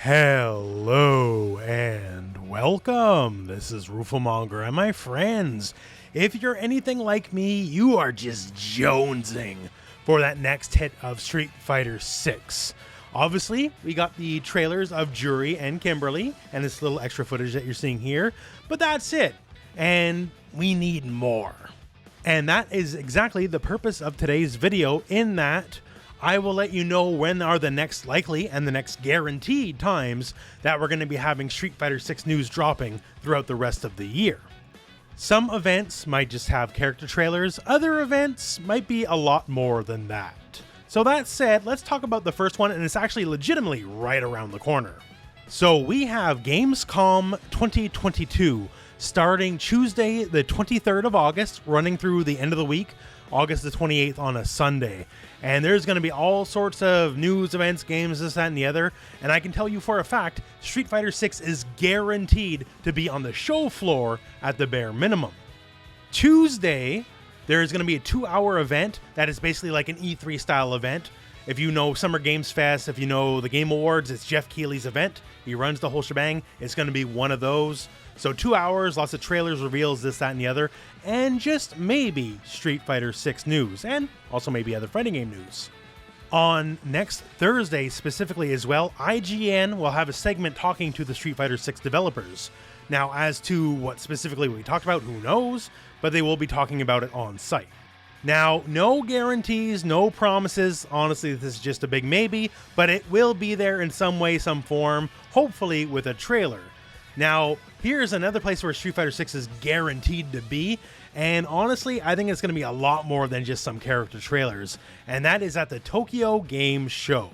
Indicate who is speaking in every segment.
Speaker 1: Hello and welcome. This is Rooflemonger, and my friends, if you're anything like me, you are just jonesing for that next hit of Street Fighter 6. Obviously, we got the trailers of Juri and Kimberly and this little extra footage that you're seeing here, but that's it. And we need more. And that is exactly the purpose of today's video, in that I will let you know when are the next likely and the next guaranteed times that we're going to be having Street Fighter 6 news dropping throughout the rest of the year. Some events might just have character trailers, other events might be a lot more than that. So that said, let's talk about the first one, and it's actually legitimately right around the corner. So we have Gamescom 2022 starting Tuesday the 23rd of August, running through the end of the week, August the 28th on a Sunday. And there's going to be all sorts of news, events, games, this, that, and the other. And I can tell you for a fact, Street Fighter 6 is guaranteed to be on the show floor at the bare minimum. Tuesday, there is going to be a 2-hour event that is basically like an E3 style event. If you know Summer Games Fest, if you know the Game Awards, it's Jeff Keighley's event. He runs the whole shebang. It's going to be one of those. So 2 hours, lots of trailers, reveals, this, that, and the other, and just maybe Street Fighter 6 news, and also maybe other fighting game news. On next Thursday specifically as well, IGN will have a segment talking to the Street Fighter 6 developers. Now, as to what specifically we talked about, who knows, but they will be talking about it on site. Now, no guarantees, no promises. Honestly, this is just a big maybe, but it will be there in some way, some form, hopefully with a trailer. Now, here's another place where Street Fighter 6 is guaranteed to be, and honestly, I think it's going to be a lot more than just some character trailers, and that is at the Tokyo Game Show.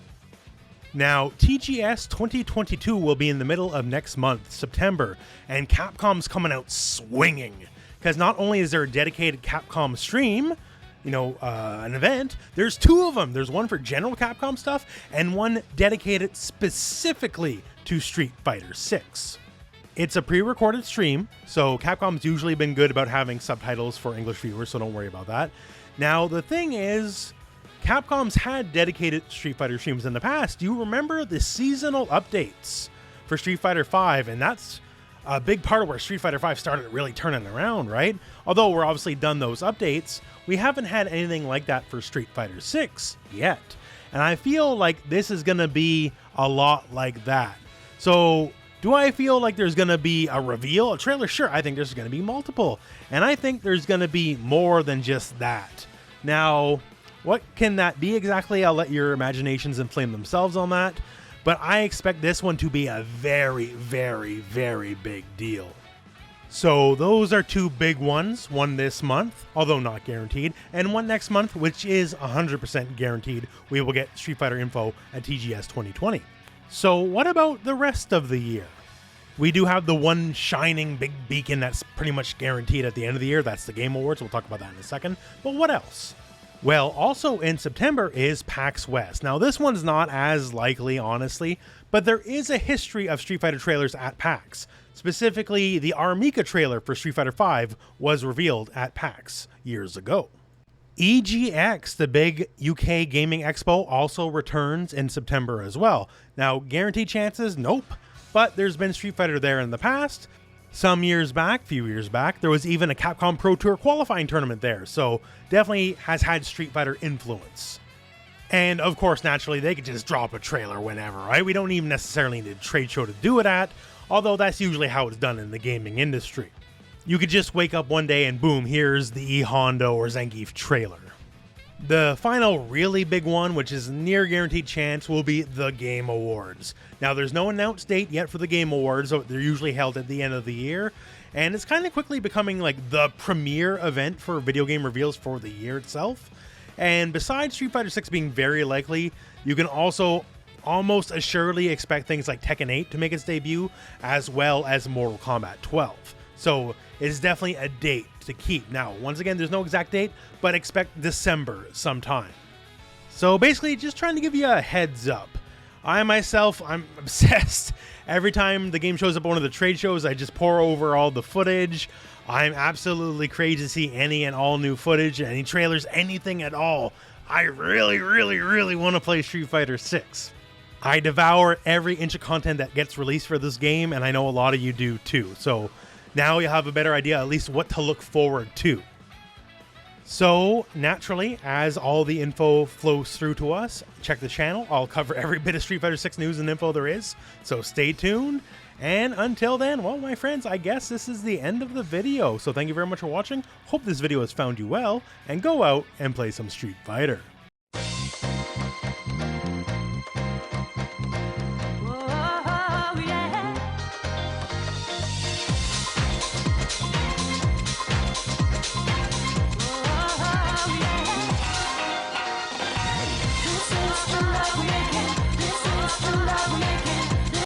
Speaker 1: Now, TGS 2022 will be in the middle of next month, September, and Capcom's coming out swinging, because not only is there a dedicated Capcom stream, an event, there's two of them. There's one for general Capcom stuff, and one dedicated specifically to Street Fighter 6. It's a pre-recorded stream, so Capcom's usually been good about having subtitles for English viewers, so don't worry about that. Now, the thing is, Capcom's had dedicated Street Fighter streams in the past. Do you remember the seasonal updates for Street Fighter V? And that's a big part of where Street Fighter V started really turning around, right? Although we're obviously done those updates, we haven't had anything like that for Street Fighter 6 yet. And I feel like this is going to be a lot like that. So, do I feel like there's going to be a reveal, a trailer? Sure, I think there's going to be multiple. And I think there's going to be more than just that. Now, what can that be exactly? I'll let your imaginations inflame themselves on that. But I expect this one to be a very, very, very big deal. So those are two big ones. One this month, although not guaranteed, and one next month, which is 100% guaranteed. We will get Street Fighter info at TGS 2020. So what about the rest of the year? We do have the one shining big beacon that's pretty much guaranteed at the end of the year. That's the Game Awards. We'll talk about that in a second. But what else? Well, also in September is PAX West. Now, this one's not as likely, honestly, but there is a history of Street Fighter trailers at PAX. Specifically, the Armika trailer for Street Fighter V was revealed at PAX years ago. EGX, the big UK gaming expo, also returns in September as well. Now, guaranteed chances? Nope. But there's been Street Fighter there in the past. Some years back, few years back, there was even a Capcom Pro Tour qualifying tournament there. So definitely has had Street Fighter influence. And of course, naturally, they could just drop a trailer whenever, right? We don't even necessarily need a trade show to do it at, although that's usually how it's done in the gaming industry. You could just wake up one day and boom, here's the E-Honda or Zangief trailer. The final really big one, which is near guaranteed chance, will be the Game Awards. Now, there's no announced date yet for the Game Awards, so they're usually held at the end of the year, and it's kind of quickly becoming like the premier event for video game reveals for the year itself. And besides Street Fighter 6 being very likely, you can also almost assuredly expect things like Tekken 8 to make its debut, as well as Mortal Kombat 12. So it's definitely a date to keep. Now, once again, there's no exact date, but expect December sometime. So basically, just trying to give you a heads up. I'm obsessed. Every time the game shows up at one of the trade shows, I just pour over all the footage. I'm absolutely crazy to see any and all new footage, any trailers, anything at all. I really, really, really want to play Street Fighter 6. I devour every inch of content that gets released for this game, and I know a lot of you do too. So now you have a better idea at least what to look forward to. So naturally, as all the info flows through to us, check the channel. I'll cover every bit of Street Fighter 6 news and info there is. So stay tuned. And until then, well, my friends, I guess this is the end of the video. So thank you very much for watching. Hope this video has found you well, and go out and play some Street Fighter.